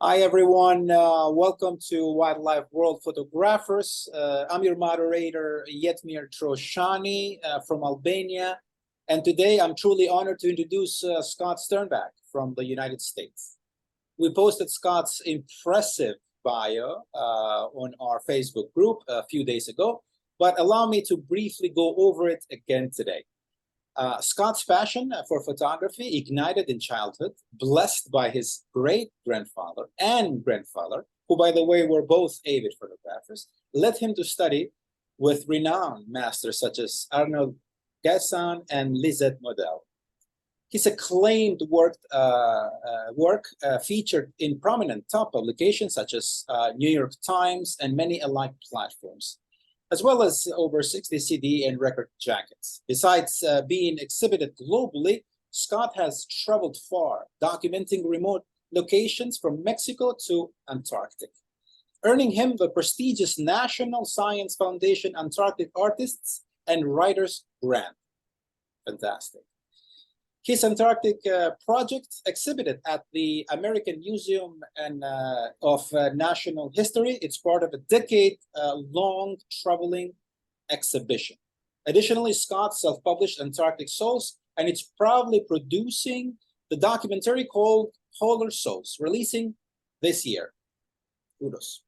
Hi, everyone. Welcome to Wildlife World Photographers. I'm your moderator, Yetmir Troshani from Albania. And today I'm truly honored to introduce Scott Sternbach from the United States. We posted Scott's impressive bio on our Facebook group a few days ago, but allow me to briefly go over it again today. Scott's passion for photography ignited in childhood, blessed by his great-grandfather and grandfather, who, by the way, were both avid photographers, led him to study with renowned masters such as Arnold Gasson and Lisette Model. His acclaimed work featured in prominent top publications such as New York Times and many alike platforms, as well as over 60 CD and record jackets. Besides being exhibited globally, Scott has traveled far, documenting remote locations from Mexico to Antarctic, earning him the prestigious National Science Foundation Antarctic Artists and Writers Grant. Fantastic. His Antarctic project exhibited at the American Museum of National History. It's part of a decade-long traveling exhibition. Additionally, Scott self-published Antarctic Souls, and it's proudly producing the documentary called Polar Souls, releasing this year. Kudos.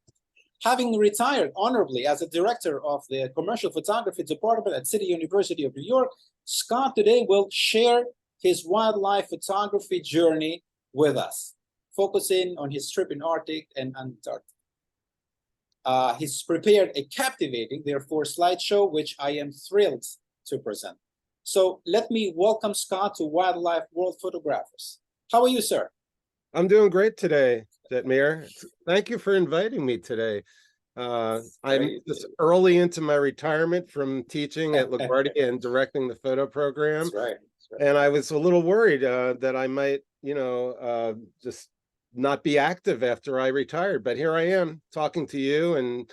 Having retired honorably as a director of the Commercial Photography Department at City University of New York, Scott today will share his wildlife photography journey with us, focusing on his trip in Arctic and Antarctic. He's prepared a captivating, therefore, slideshow, which I am thrilled to present. So let me welcome Scott to Wildlife World Photographers. How are you, sir? I'm doing great today, Jetmir. Thank you for inviting me today. I'm just early into my retirement from teaching at LaGuardia and directing the photo program. That's right. And I was a little worried that I might, just not be active after I retired. But here I am talking to you and,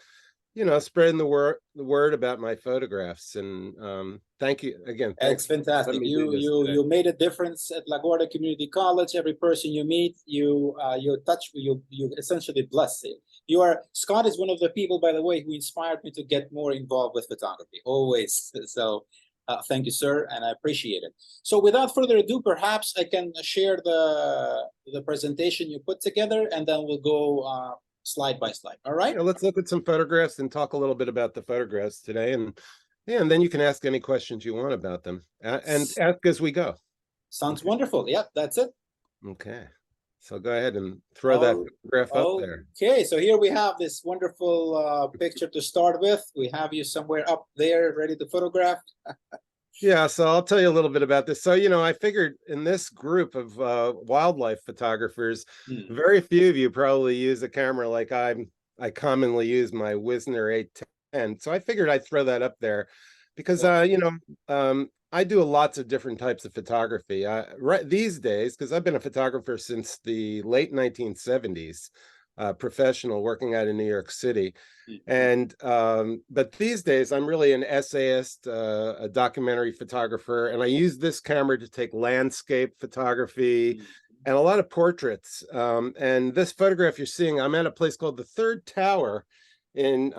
spreading the word about my photographs. And thank you again. It's fantastic. You made a difference at LaGuardia Community College. Every person you meet, you essentially bless it. Scott is one of the people, by the way, who inspired me to get more involved with photography. Always. So. Thank you, sir, and I appreciate it. So without further ado, perhaps I can share the presentation you put together, and then we'll go slide by slide. All right? Yeah, let's look at some photographs and talk a little bit about the photographs today. And then you can ask any questions you want about them and ask as we go. Sounds wonderful. Yeah, that's it. Okay. So go ahead and throw that photograph up there. Okay, so here we have this wonderful picture to start with. We have you somewhere up there ready to photograph. Yeah, so I'll tell you a little bit about this. So, I figured in this group of wildlife photographers, very few of you probably use a camera like I commonly use my Wisner 810. So I figured I'd throw that up there because, I do lots of different types of photography right these days, because I've been a photographer since the late 1970s, professional working out in New York City. And but these days I'm really an essayist, a documentary photographer, and I use this camera to take landscape photography and a lot of portraits. And this photograph you're seeing, I'm at a place called the Third Tower in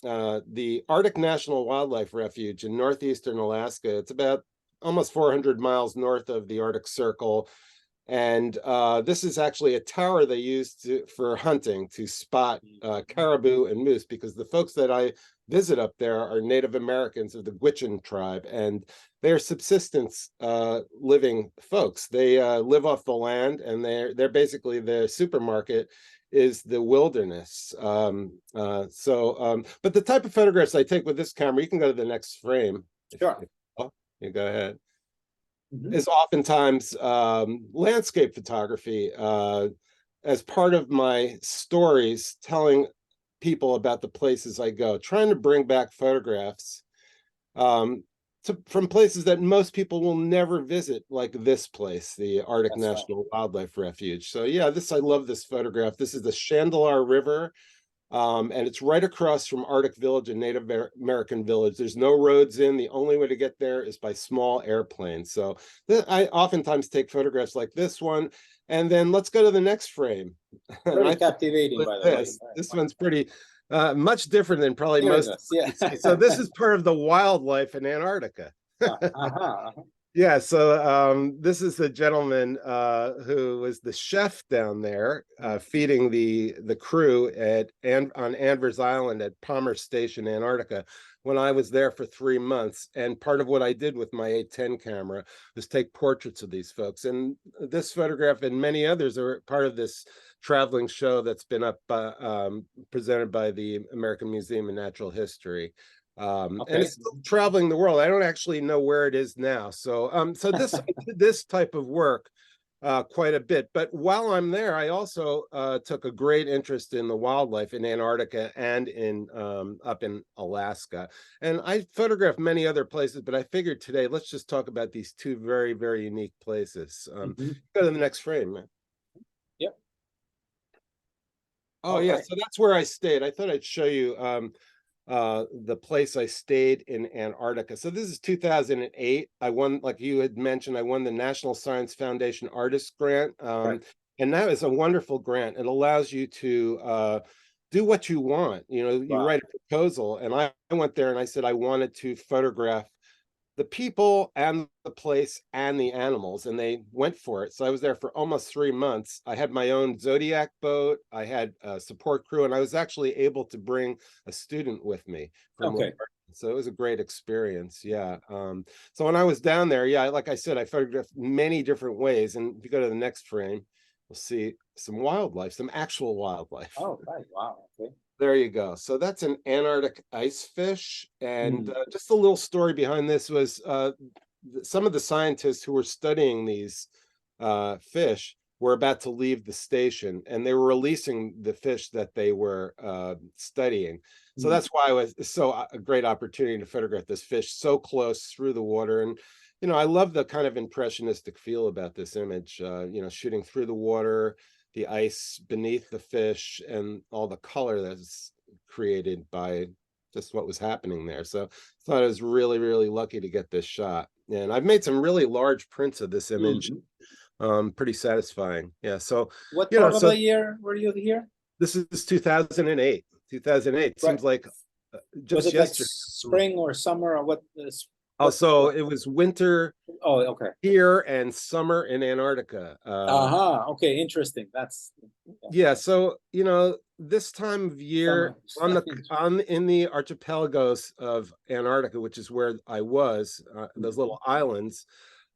the Arctic National Wildlife Refuge in northeastern Alaska. It's about almost 400 miles north of the Arctic Circle. And this is actually a tower they use for hunting, to spot caribou and moose, because the folks that I visit up there are Native Americans of the Gwich'in tribe, and they're subsistence living folks. They live off the land, and they're basically their supermarket is the wilderness. But the type of photographs I take with this camera, you can go to the next frame. Sure. You go ahead. Is oftentimes landscape photography as part of my stories, telling people about the places I go, trying to bring back photographs from places that most people will never visit, like this place, the Arctic National Wildlife Refuge. So yeah, I love this photograph. This is the Chandelar River, and it's right across from Arctic Village and Native American Village. There's no roads in. The only way to get there is by small airplanes. So I oftentimes take photographs like this one. And then let's go to the next frame. And Very I captivating, with by the way. this. This one's pretty much different than probably Hearing most this, yeah. you see. So this is part of the wildlife in Antarctica. Uh-huh. Yeah, so this is the gentleman who was the chef down there, feeding the crew on Anvers Island at Palmer Station, Antarctica, when I was there for 3 months. And part of what I did with my 810 camera was take portraits of these folks. And this photograph and many others are part of this traveling show that's been up presented by the American Museum of Natural History. And Okay. it's still traveling the world. I don't actually know where it is now. So this I did this type of work quite a bit. But while I'm there, I also took a great interest in the wildlife in Antarctica and in up in Alaska. And I photographed many other places, but I figured today let's just talk about these two very, very unique places. Go to the next frame, man. Yep. Oh All yeah, right. so that's where I stayed. I thought I'd show you the place I stayed in Antarctica. So this is 2008. I won, like you had mentioned, I won the National Science Foundation Artist Grant. Right. And that is a wonderful grant. It allows you to do what you want. You know, you Wow. write a proposal. And I went there and I said I wanted to photograph the people and the place and the animals, and they went for it. So I was there for almost 3 months. I had my own Zodiac boat, I had a support crew, and I was actually able to bring a student with me from Okay. LaGuardia. So it was a great experience. Yeah. So when I was down there, yeah, like I said, I photographed many different ways. And if you go to the next frame, we'll see some wildlife, some actual wildlife. Oh, right. Wow. Okay. There you go. So that's an Antarctic ice fish. And Mm. just a little story behind this was some of the scientists who were studying these fish were about to leave the station and they were releasing the fish that they were studying. So Mm. that's why it was so a great opportunity to photograph this fish so close through the water. And, you know, I love the kind of impressionistic feel about this image, you know, shooting through the water, the ice beneath the fish, and all the color that's created by just what was happening there. So I thought I was really, really lucky to get this shot. And I've made some really large prints of this image. Mhm. Pretty satisfying. Yeah. So, What you know, part of so the year were you here? this is 2008. 2008 Right. seems like Was just it like yesterday. spring or summer or what? Also, it was winter Oh, okay. here and summer in Antarctica. Uh-huh. Okay, interesting. That's Yeah, so you know, this time of year summer. on in the archipelagos of Antarctica, which is where I was, those little islands,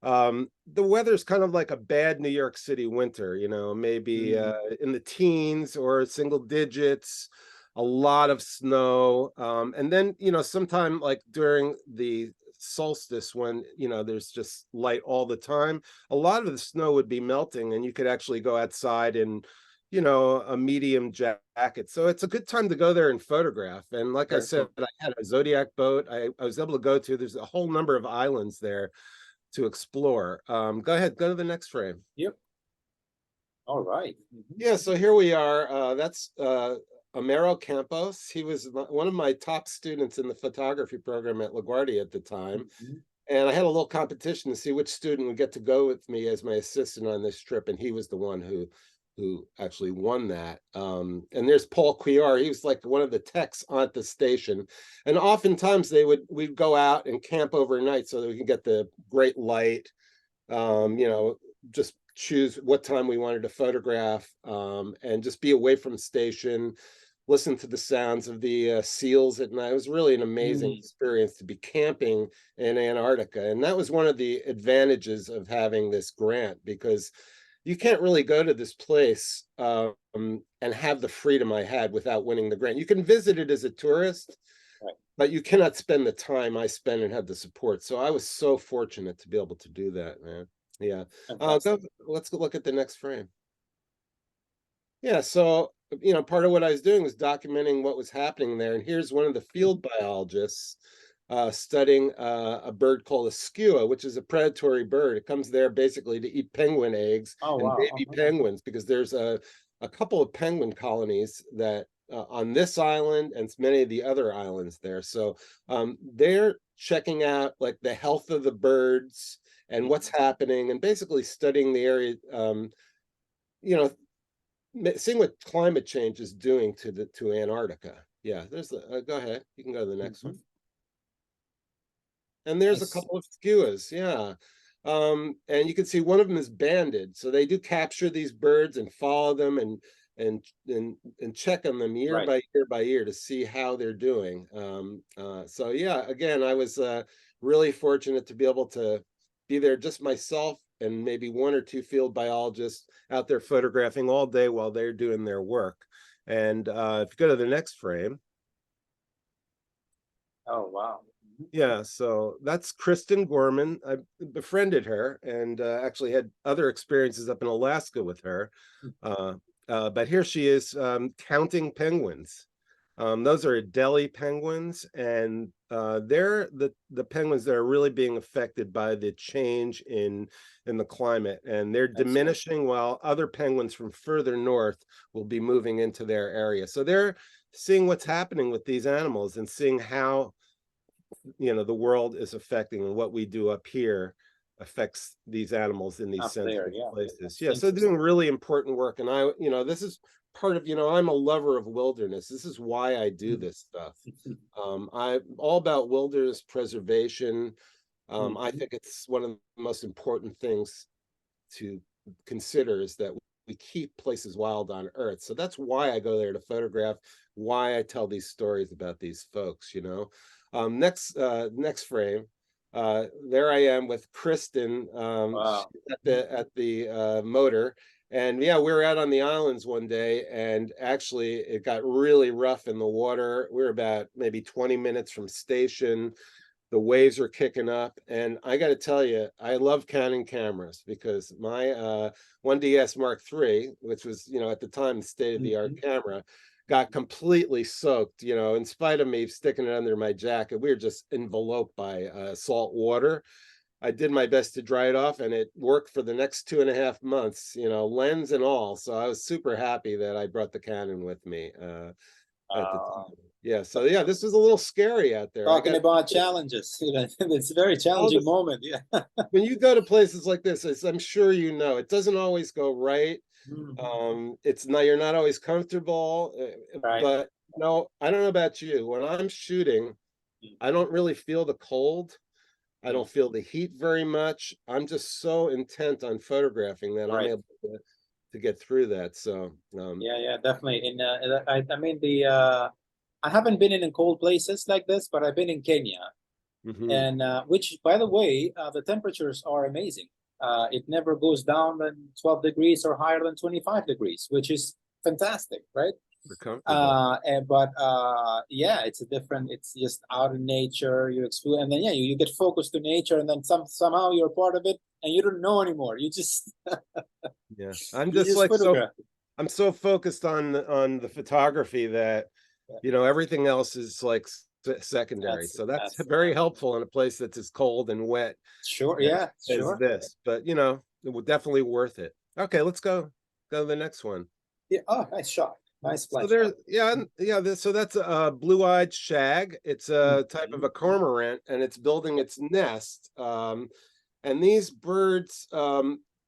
the weather's kind of like a bad New York City winter, you know, maybe Mm. in the teens or single digits, a lot of snow. And then, you know, sometime like during the solstice when, you know, there's just light all the time, a lot of the snow would be melting and you could actually go outside in, you know, a medium jacket. So it's a good time to go there and photograph. And like I Very said, cool. I had a Zodiac boat. I was able to go to, there's a whole number of islands there to explore. Go ahead, go to the next frame. Yep. All right. Mhm. Yeah, so here we are. That's Amaro Campos. He was one of my top students in the photography program at LaGuardia at the time. Mhm. And I had a little competition to see which student would get to go with me as my assistant on this trip. And he was the one who actually won that. And there's Paul Cuellar. He was like one of the techs on the station. And oftentimes we'd go out and camp overnight so that we can get the great light, you know, just choose what time we wanted to photograph, and just be away from the station, listen to the sounds of the seals at night. It was really an amazing Mm. experience to be camping in Antarctica. And that was one of the advantages of having this grant, because you can't really go to this place and have the freedom I had without winning the grant. You can visit it as a tourist, Right. but you cannot spend the time I spend and have the support. So I was so fortunate to be able to do that, man. Yeah. Fantastic. Let's go look at the next frame. Yeah, so you know, part of what I was doing was documenting what was happening there. And here's one of the field biologists studying a bird called a skua, which is a predatory bird. It comes there basically to eat penguin eggs Oh, and wow. baby Uh-huh. penguins, because there's a couple of penguin colonies that on this island and many of the other islands there. So they're checking out like the health of the birds and what's happening and basically studying the area, you know, seeing what climate change is doing to Antarctica. Yeah, there's the, go ahead. You can go to the next one. And there's a Nice. couple of skuas, yeah. And you can see one of them is banded. So they do capture these birds and follow them and check on them year Right. by year by year to see how they're doing. So yeah, again, I was really fortunate to be able to be there just myself and maybe one or two field biologists out there photographing all day while they're doing their work. And if you go to the next frame. Oh, wow. Yeah, so that's Kristen Gorman. I befriended her and actually had other experiences up in Alaska with her. Uh, but here she is counting penguins. Those are Adelie penguins, and they're the penguins that are really being affected by the change in the climate, and they're I see. diminishing while other penguins from further north will be moving into their area. So they're seeing what's happening with these animals and seeing how the world is affecting and what we do up here affects these animals in these Up there, sensitive yeah. places. That's Yeah, so interesting. doing really important work. And this is part of, I'm a lover of wilderness. This is why I do this stuff. I'm all about wilderness preservation. I Mhm. think it's one of the most important things to consider is that we keep places wild on Earth. So that's why I go there to photograph, why I tell these stories about these folks. Next frame. There I am with Kristen Wow. at the motor. And yeah, we were out on the islands one day, and actually it got really rough in the water. We were about maybe 20 minutes from station. The waves are kicking up, and I got to tell you, I love Canon cameras because my 1DS Mark III, which was at the time the state of the art Mhm. camera, got completely soaked. In spite of me sticking it under my jacket, we were just enveloped by salt water. I did my best to dry it off, and it worked for the next 2.5 months, lens and all. So I was super happy that I brought the Canon with me at the Uh, time. Yeah, so yeah, this was a little scary out there. I Talking got about challenges, it's a very all challenging this moment. Yeah. when you go to places like this, as I'm sure it doesn't always go right. Mhm. It's not you're not always comfortable, Right. but no, I don't know about you. When I'm shooting, I Mhm. don't really feel the cold. I Mhm. don't feel the heat very much. I'm just so intent on photographing that I'm Right. able to get through that. So, Yeah, yeah, definitely. I mean I haven't been in cold places like this, but I've been in Kenya, mhm. and which, by the way, the temperatures are amazing. It never goes down than 12 degrees or higher than 25 degrees, which is fantastic, right? We're comfortable. But yeah, it's a different. It's just out in nature. You explore, and then yeah, you get focused to nature, and then somehow you're part of it, and you don't know anymore. You just Yeah, I'm you just just like so photograph it. I'm so focused on the photography that Yeah, everything else is like secondary. So that's that's very helpful in a place that's as cold and wet sure. as, Yeah, as sure. this. But it would definitely worth it. Okay, let's go to the next one. Yeah. Oh, nice shot. Nice So flash shot. there's yeah, so that's a blue-eyed shag. It's a type of Mhm. a cormorant, and it's building its nest. And these birds,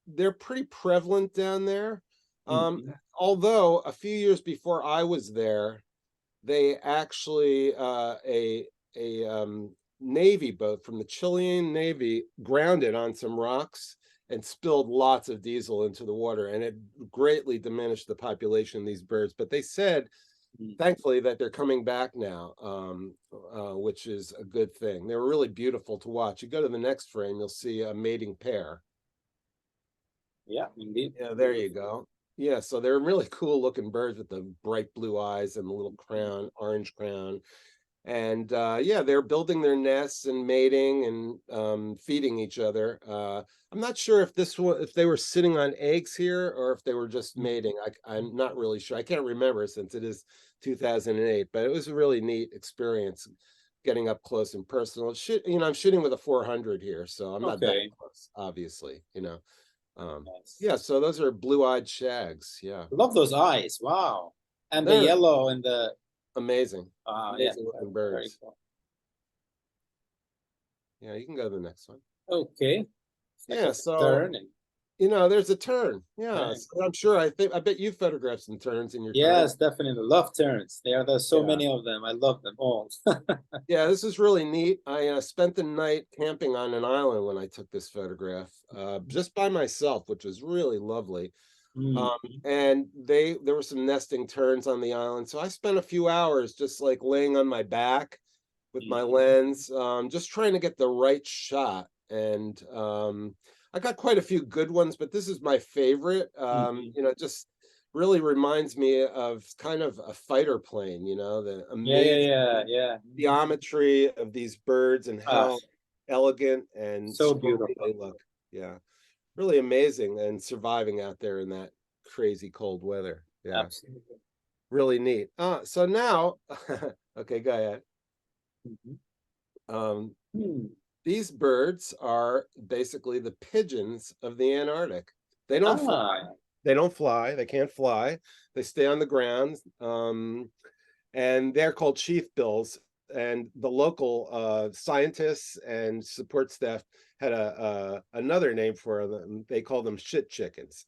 they're pretty prevalent down there. Um, Mhm. Although a few years before I was there, they actually a Navy boat from the Chilean Navy grounded on some rocks and spilled lots of diesel into the water, and it greatly diminished the population of these birds. But they said, Mhm. thankfully, that they're coming back now, which is a good thing. They were really beautiful to watch. You go to the next frame, you'll see a mating pair. Yeah, indeed. Yeah, there you Beautiful. go. Yeah, so they're really cool looking birds with the bright blue eyes and the little Mhm. crown, orange crown. And yeah, they're building their nests and mating and feeding each other. I'm not sure if they were sitting on eggs here or if they were just mating. I'm not really sure. I can't remember since it is 2008, but it was a really neat experience getting up close and personal. I'm shooting with a 400 here, so I'm not that Okay. close, obviously. Um, Nice. yeah, so those are blue-eyed shags. Yeah, Love those eyes. Wow. And the they're yellow and the amazing, yeah, amazing looking very birds. cool. Yeah, you can go to the next one. Okay. It's like Yeah, a so turning. there's a tern. Yeah, Right. so I'm sure. I bet you photographed some terns in your time. Yes, definitely. Love terns. There's so Yeah. many of them. I love them all. Yeah, this is really neat. I spent the night camping on an island when I took this photograph, just by myself, which was really lovely. Mm, Um, and there were some nesting terns on the island, so I spent a few hours just like laying on my back with my mm, lens, just trying to get the right shot. And I got quite a few good ones, but this is my favorite. mhm. Just really reminds me of kind of a fighter plane, the Yeah, yeah, amazing yeah, yeah. geometry of these birds and Ah, how elegant and so sporty they beautiful. look. Yeah, really amazing, and surviving out there in that crazy cold weather. Yeah, Absolutely. really neat. So now, okay, go ahead. Mhm. Um, Hmm. these birds are basically the pigeons of the Antarctic. They don't fly. Ah, They don't fly. They can't fly. They stay on the ground. And they're called sheath bills. And the local scientists and support staff had another name for them. They call them shit chickens.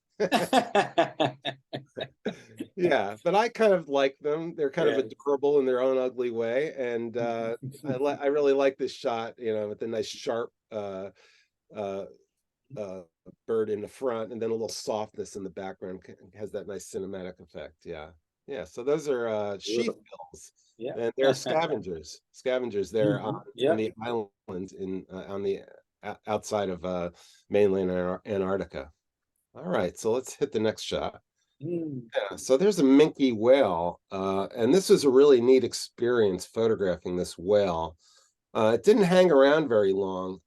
Yeah, but I kind of like them. They're kind of yeah. adorable in their own ugly way, and I really like this shot. With the nice sharp uh, uh, bird in the front, and then a little softness in the background has that nice cinematic effect. Yeah, yeah. So those are sheath Beautiful. bills, Yeah. and they're scavengers. Scavengers there in Yeah. the islands on the outside of mainland Antarctica. All right, so let's hit the next shot. Mm. Yeah, so there's a minke whale, and this was a really neat experience photographing this whale. It didn't hang around very long,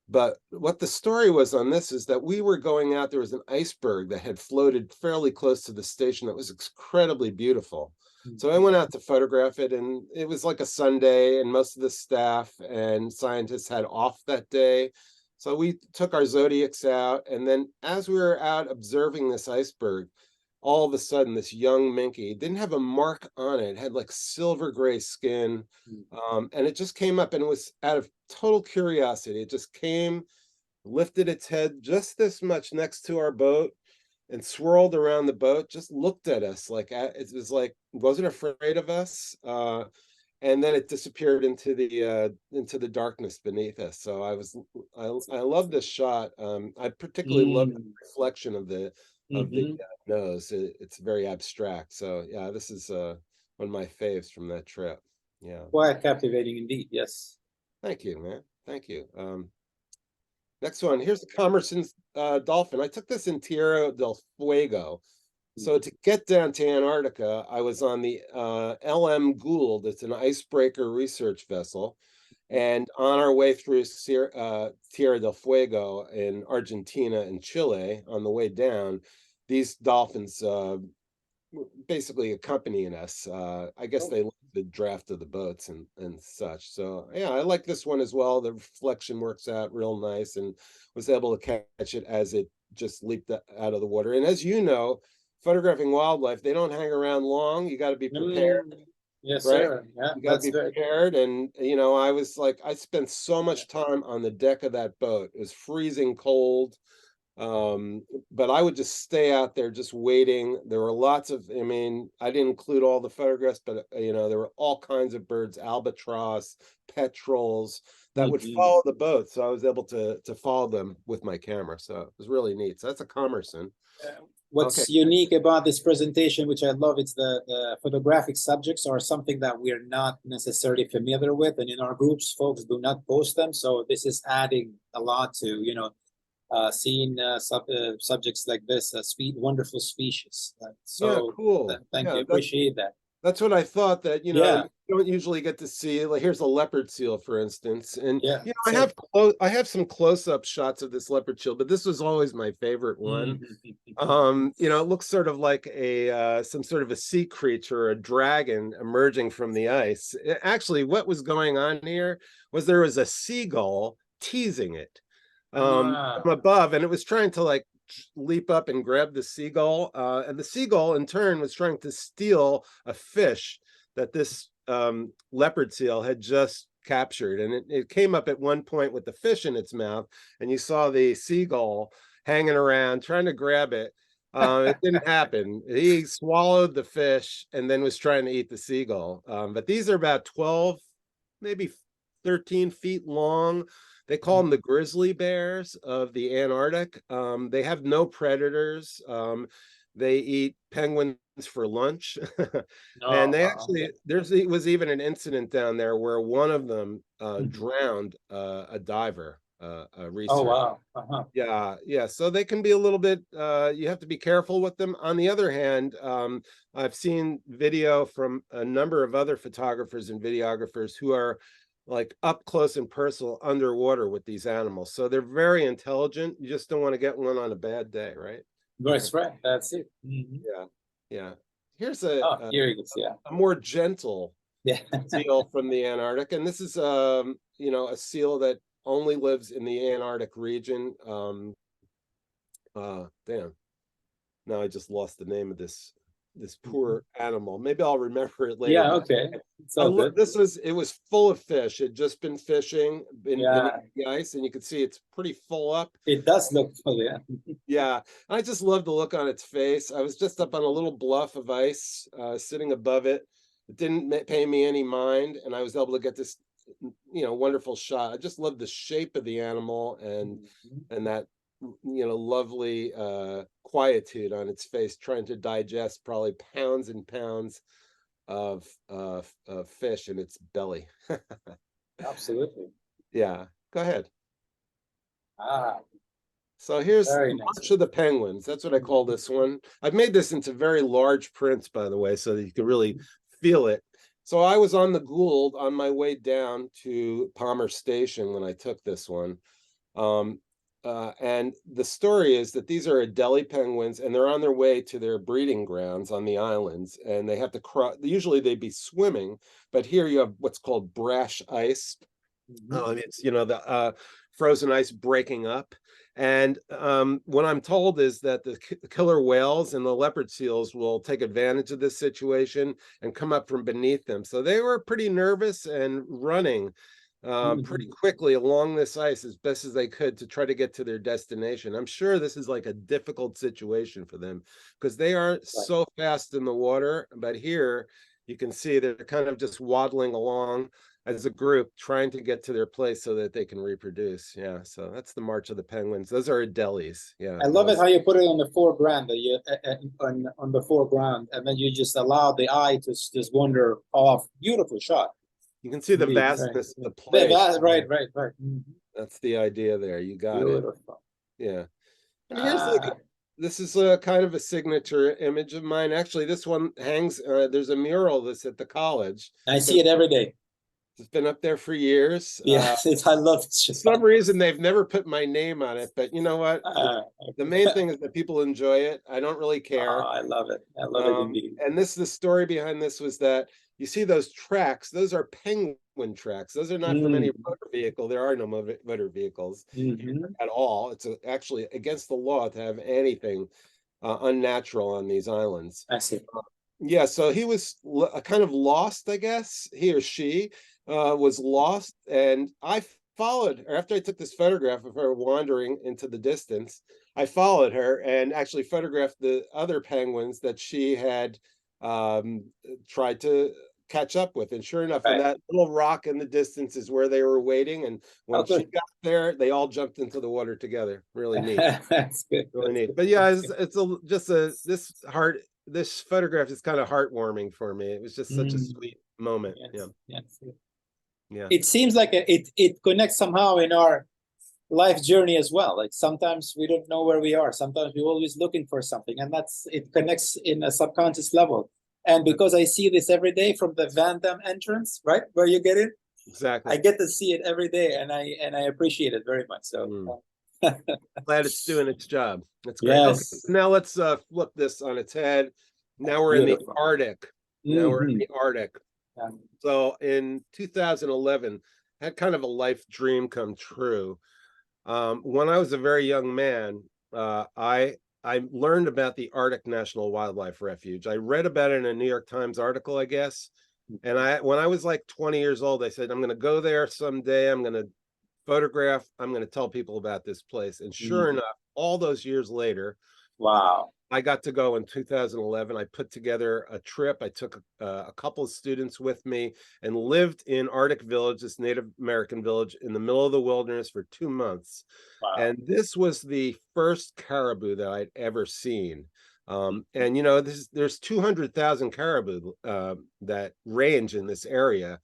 but what the story was on this is that we were going out, there was an iceberg that had floated fairly close to the station that was incredibly beautiful. So I Mhm. went out to photograph it, and it was like a Sunday, and most of the staff and scientists had off that day. So we took our Zodiacs out, and then as we were out observing this iceberg, all of a sudden this young minke didn't have a mark on it. It had like silver gray skin, and it just came up, and it was out of total curiosity. It just came, lifted its head just this much next to our boat, and swirled around the boat, just looked at us like it was like wasn't afraid of us. And then it disappeared into the darkness beneath us. So I love this shot. I particularly love the Mm. reflection of the Mhm. nose. It's very abstract. So yeah, this is one of my faves from that trip. Yeah. Quite captivating indeed. Yes. Thank you, man. Thank you. Next one. Here's the Commerson's dolphin. I took this in Tierra del Fuego. So to get down to Antarctica, I was on the LM Gould. It's an icebreaker research vessel. And on our way through Tierra del Fuego in Argentina and Chile, on the way down, these dolphins basically accompanying us. I guess Oh. they like the draft of the boats and such. So yeah, I like this one as well. The reflection works out real nice, and was able to catch it as it just leaped out of the water. And as you know, photographing wildlife, they don't hang around long. You got to be prepared, Mm. Yes, right? sir. Yeah, You got to that's be very. prepared. And I was like, I spent so much time on the deck of that boat. It was freezing cold, but I would just stay out there just waiting. There were lots of, I didn't include all the photographs, but there were all kinds of birds, albatross, petrels, that would Mhm. follow the boat. So I was able to follow them with my camera. So it was really neat. So that's a Commerson. Okay. What's unique about this presentation, which I love, is the photographic subjects are something that we're not necessarily familiar with, and in our groups, folks do not post them. So this is adding a lot to seeing subjects like this, sweet, wonderful species. Yeah, So cool. thank you, Yeah, appreciate that. that's what I thought, that Yeah, you don't usually get to see. Like, here's a leopard seal, for instance, and yeah. I So. have some close-up shots of this leopard seal, but this was always my favorite one. It looks sort of like a some sort of a sea creature, a dragon emerging from the ice. Actually, what was going on here was there was a seagull teasing it Ah, from above, and it was trying to like leap up and grab the seagull, and the seagull in turn was trying to steal a fish that this leopard seal had just captured, and it came up at one point with the fish in its mouth, and you saw the seagull hanging around trying to grab it. It didn't happen. He swallowed the fish and then was trying to eat the seagull. But these are about 12, maybe 13 feet long. They call them the grizzly bears of the Antarctic. They have no predators. They eat penguins for lunch. And they actually, was even an incident down there where one of them drowned a diver, a researcher. Oh, wow. Yeah. So they can be a little bit, you have to be careful with them. On the other hand, I've seen video from a number of other photographers and videographers who are like up close and personal underwater with these animals. So they're very intelligent. You just don't want to get one on a bad day, right? That's right. That's it. Yeah. Here's Here it is. Yeah. a more gentle Yeah. seal from the Antarctic. And this is, a seal that only lives in the Antarctic region. Damn. Now I just lost the name of this poor animal. Maybe I'll remember it later. Yeah, okay. It was full of fish. It had just been fishing beneath the ice, and you could see it's pretty full up. It does look full, yeah. Yeah. I just love the look on its face. I was just up on a little bluff of ice, sitting above it. It didn't pay me any mind, and I was able to get this wonderful shot. I just love the shape of the animal and that lovely quietude on its face, trying to digest probably pounds and pounds of fish in its belly. Absolutely. Yeah, go ahead. Ah, So here's very March nice. of the Penguins. That's what I call this one. I've made this into very large prints, by the way, so that you can really feel it. So I was on the Gould on my way down to Palmer Station when I took this one. And the story is that these are Adelie penguins, and they're on their way to their breeding grounds on the islands, and they have to cross. Usually they'd be swimming, but here you have what's called brash ice. It's the frozen ice breaking up. And what I'm told is that the killer whales and the leopard seals will take advantage of this situation and come up from beneath them. So they were pretty nervous and running pretty quickly along this ice as best as they could to try to get to their destination. I'm sure this is like a difficult situation for them because they are so fast in the water. But here you can see they're kind of just waddling along as a group trying to get to their place so that they can reproduce. Yeah, so that's the March of the Penguins. Those are Adelies. Yeah, I love it how you put it on the foreground, that you on the foreground, and then you just allow the eye to just wander off. Beautiful shot. You can see the Really, vastness of the place. Right. That's the idea there. You got Beautiful. it. Yeah. And here's this is a kind of a signature image of mine. Actually, this one hangs. There's a mural that's at the college. I see it every day. It's been up there for years. Yeah, I love it. For some reason, they've never put my name on it, but you know what? The main thing is that people enjoy it. I don't really care. I love it. I love it indeed. And the story behind this was that you see those tracks. Those are penguin tracks. Those are not from any motor vehicle. There are no motor vehicles at all. It's actually against the law to have anything unnatural on these islands. I see. Yeah, so he was kind of lost, I guess. He or she was lost, and I followed her. After I took this photograph of her wandering into the distance, I followed her and actually photographed the other penguins that she had tried to catch up with. And sure enough, in that little rock in the distance is where they were waiting. And when she got there, they all jumped into the water together. Really neat. That's good. Really neat. But yeah, this photograph is kind of heartwarming for me. It was just such a sweet moment. Yeah. It seems like it connects somehow in our life journey as well. Like sometimes we don't know where we are. Sometimes we're always looking for something, and it connects in a subconscious level. And because I see this every day from the Van Damme entrance, right where you get it, exactly, I get to see it every day, and I appreciate it very much. So glad it's doing its job. That's great. Yes. Okay, now let's flip this on its head. Now we're in the Arctic. Now we're in the Arctic. So in 2011, I had kind of a life dream come true. When I was a very young man, I learned about the Arctic National Wildlife Refuge. I read about it in a New York Times article, I guess. And when I was like 20 years old, I said, I'm going to go there someday. I'm going to photograph. I'm going to tell people about this place. And sure enough, all those years later, Wow. I got to go in 2011. I put together a trip. I took a couple of students with me and lived in Arctic Village, this Native American village in the middle of the wilderness for 2 months. Wow. And this was the first caribou that I'd ever seen. And you know, there's 200,000 caribou that range in this area.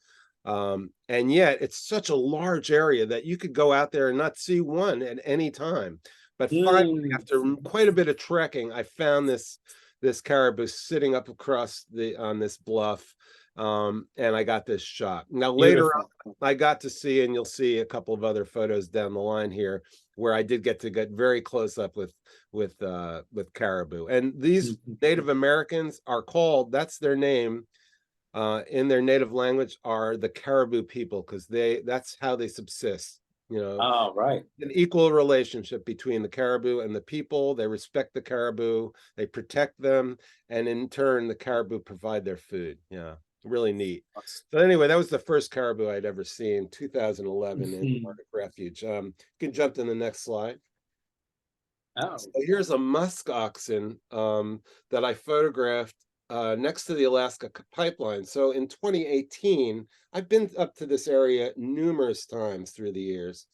And yet it's such a large area that you could go out there and not see one at any time. But finally, after quite a bit of trekking, I found this caribou sitting up across on this bluff, and I got this shot. Now later on, I got to see, and you'll see a couple of other photos down the line here, where I did get to get very close up with caribou. And these Native Americans are called, that's their name, in their native language, are the caribou people, because that's how they subsist. You know, Oh, right. an equal relationship between the caribou and the people. They respect the caribou, they protect them, and in turn, the caribou provide their food. Yeah, really neat. So anyway, that was the first caribou I'd ever seen, 2011 in Arctic Refuge. You can jump to the next slide. Oh. So here's a musk oxen that I photographed next to the Alaska pipeline. So in 2018, I've been up to this area numerous times through the years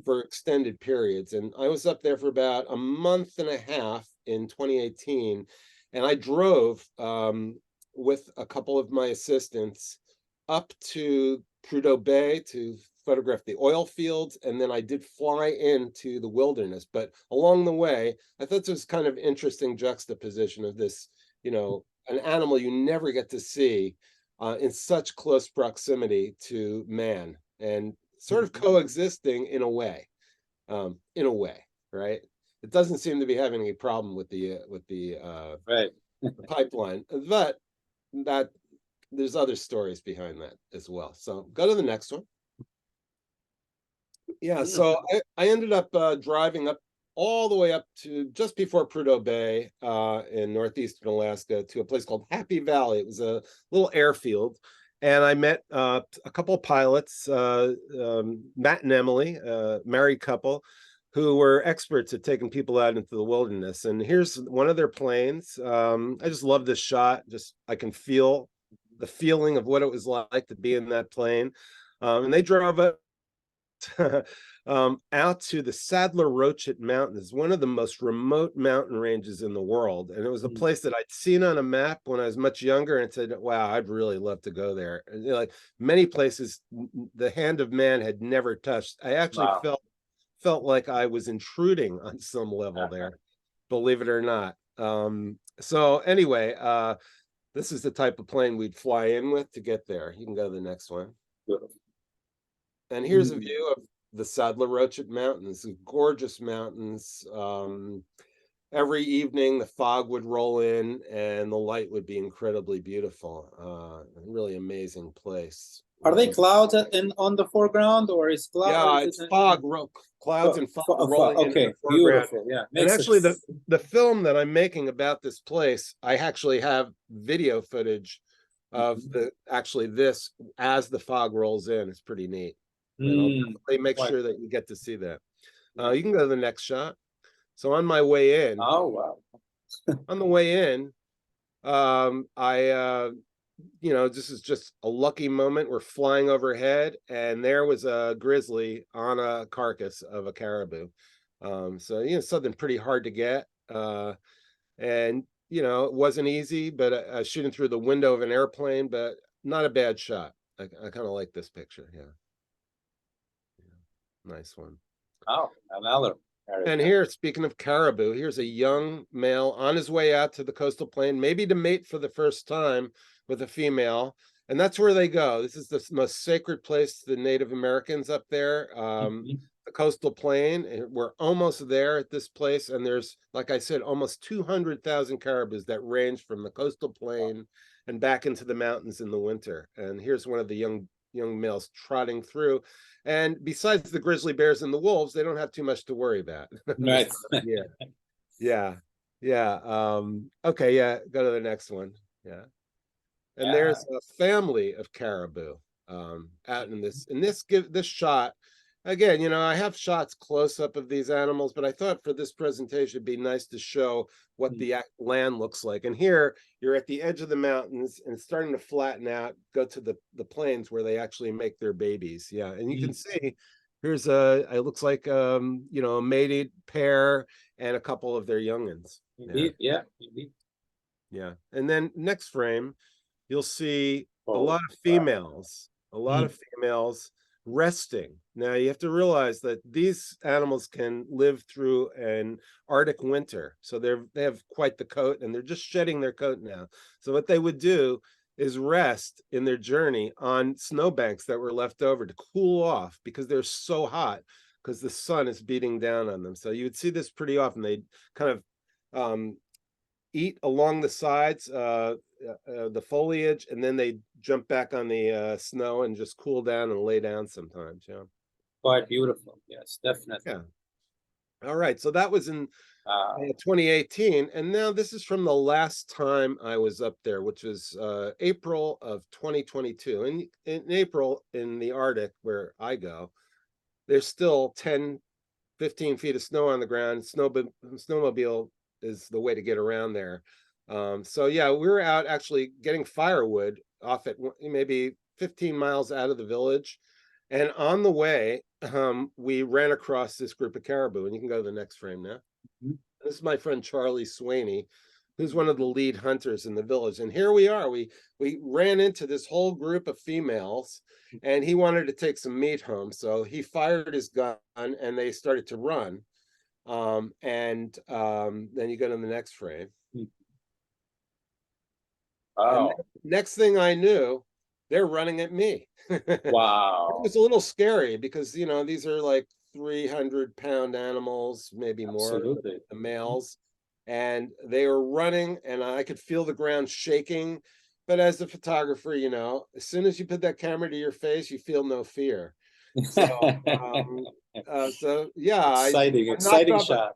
for extended periods. And I was up there for about a month and a half in 2018. And I drove with a couple of my assistants up to Prudhoe Bay to photograph the oil fields, and then I did fly into the wilderness. But along the way, I thought this was kind of interesting juxtaposition of this, you know, an animal you never get to see in such close proximity to man, and sort of coexisting in a way, right? It doesn't seem to be having any problem with the Right. pipeline, but that there's other stories behind that as well. So go to the next one. Yeah, so I ended up driving up all the way up to just before Prudhoe Bay in northeastern Alaska to a place called Happy Valley. It was a little airfield. And I met a couple of pilots, Matt and Emily, a married couple, who were experts at taking people out into the wilderness. And here's one of their planes. I just love this shot. Just I can feel the feeling of what it was like to be in that plane. And they drove up out to the Sadler Rochett Mountains, one of the most remote mountain ranges in the world. And it was a place that I'd seen on a map when I was much younger and said, wow, I'd really love to go there. And, you know, like many places the hand of man had never touched. I actually felt like I was intruding on some level there, believe it or not. So anyway, this is the type of plane we'd fly in with to get there. You can go to the next one. And here's a view of the Sadler Rochett Mountains, gorgeous mountains. Every evening the fog would roll in and the light would be incredibly beautiful. Really amazing place. Are they clouds on the foreground, or is cloud? Yeah, it's fog, clouds and fog rolling in the foreground. Beautiful. Yeah, and actually, the film that I'm making about this place, I actually have video footage of this as the fog rolls in. It's pretty neat. And I'll make sure that you get to see that. You can go to the next shot. So on my way in, on the way in, you know, this is just a lucky moment. We're flying overhead, and there was a grizzly on a carcass of a caribou. So, you know, something pretty hard to get. And, you know, it wasn't easy, but shooting through the window of an airplane, but not a bad shot. I kind of like this picture. Yeah. Nice one. Oh, another. And here, speaking of caribou, here's a young male on his way out to the coastal plain, maybe to mate for the first time with a female. And that's where they go. This is the most sacred place to the Native Americans up there, the coastal plain. And we're almost there at this place. And there's, like I said, almost 200,000 caribous that range from the coastal plain and back into the mountains in the winter. And here's one of the young males trotting through. And besides the grizzly bears and the wolves, they don't have too much to worry about. Right. Yeah. Okay, yeah, go to the next one. Yeah. And there's a family of caribou out in this shot again, I have shots close up of these animals, but I thought for this presentation it'd be nice to show what the land looks like. And here you're at the edge of the mountains and it's starting to flatten out, go to the plains where they actually make their babies. Yeah, and you can see here's it looks like a mated pair and a couple of their youngins. Indeed, yeah, indeed. Yeah, and then next frame, you'll see a Oh, lot of females, resting. Now you have to realize that these animals can live through an Arctic winter, so they have quite the coat, and they're just shedding their coat now. So what they would do is rest in their journey on snowbanks that were left over to cool off because they're so hot because the sun is beating down on them. So you would see this pretty often. They kind of eat along the sides, the foliage, and then they jump back on the snow and just cool down and lay down sometimes. Yeah. quite beautiful. Yes, definitely. Yeah. All right. So that was in 2018. And now this is from the last time I was up there, which was April of 2022. And in April in the Arctic, where I go, there's still 10, 15 feet of snow on the ground. Snowmobile is the way to get around there. So yeah, we were out actually getting firewood off at maybe 15 miles out of the village. And on the way, we ran across this group of caribou, and you can go to the next frame now. This is my friend Charlie Swaney, who's one of the lead hunters in the village. And here we are. We ran into this whole group of females, and he wanted to take some meat home. So he fired his gun, and they started to run. Then you go to the next frame. Oh, next thing I knew, they're running at me. wow. It was a little scary because these are like 300-pound animals, maybe more, Absolutely. the males, and they were running, and I could feel the ground shaking. But as a photographer, as soon as you put that camera to your face, you feel no fear. So, yeah, exciting shot.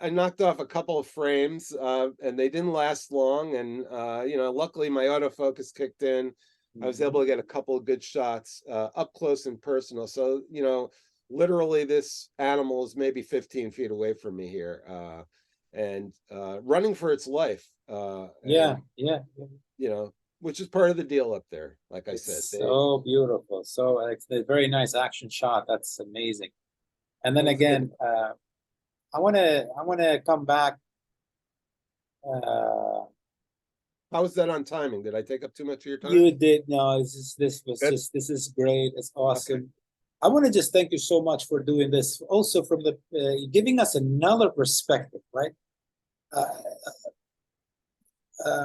I knocked off a couple of frames, and they didn't last long. And luckily my autofocus kicked in. I was able to get a couple of good shots up close and personal. So literally this animal is maybe 15 feet away from me here, and running for its life. Yeah. Which is part of the deal up there. Like I said, so beautiful. So it's a very nice action shot. That's amazing. And then again, I wanna come back. How was that on timing? Did I take up too much of your time? You did. No, this is great. It's awesome. Okay. I want to just thank you so much for doing this. Also, from the giving us another perspective, right?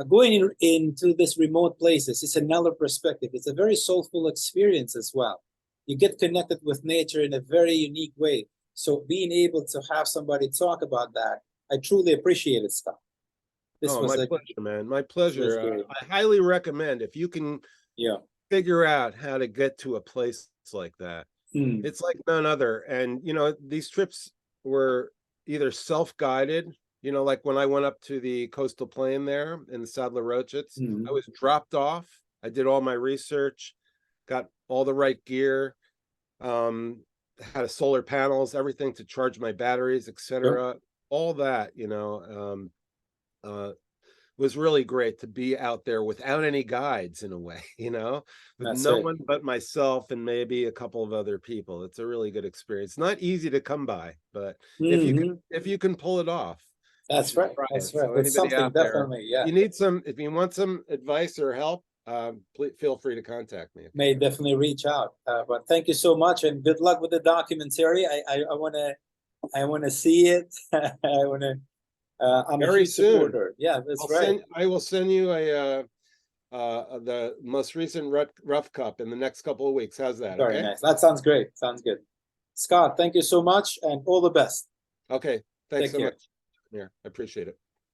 Going into this remote places, it's another perspective. It's a very soulful experience as well. You get connected with nature in a very unique way. So being able to have somebody talk about that, I truly appreciate it, Scott. This was my pleasure, man. My pleasure. I highly recommend if you can figure out how to get to a place like that. It's like none other. And these trips were either self-guided, like when I went up to the coastal plain there in the Sadler Rochets, I was dropped off. I did all my research, got all the right gear, had a solar panels, everything to charge my batteries, etc. All that, was really great to be out there without any guides in a way, with no one but myself and maybe a couple of other people. It's a really good experience. Not easy to come by, but if you can pull it off. That's right. That's right. So it's something definitely, you need if you want some advice or help, please feel free to contact me. May definitely reach out. But thank you so much, and good luck with the documentary. I wanna see it. I'm very soon. Supporter. Yeah, that's right. I will send you the most recent rough cup in the next couple of weeks. How's that? Very nice. That sounds great. Sounds good. Scott, thank you so much, and all the best. Okay, thanks so much. Yeah, I appreciate it.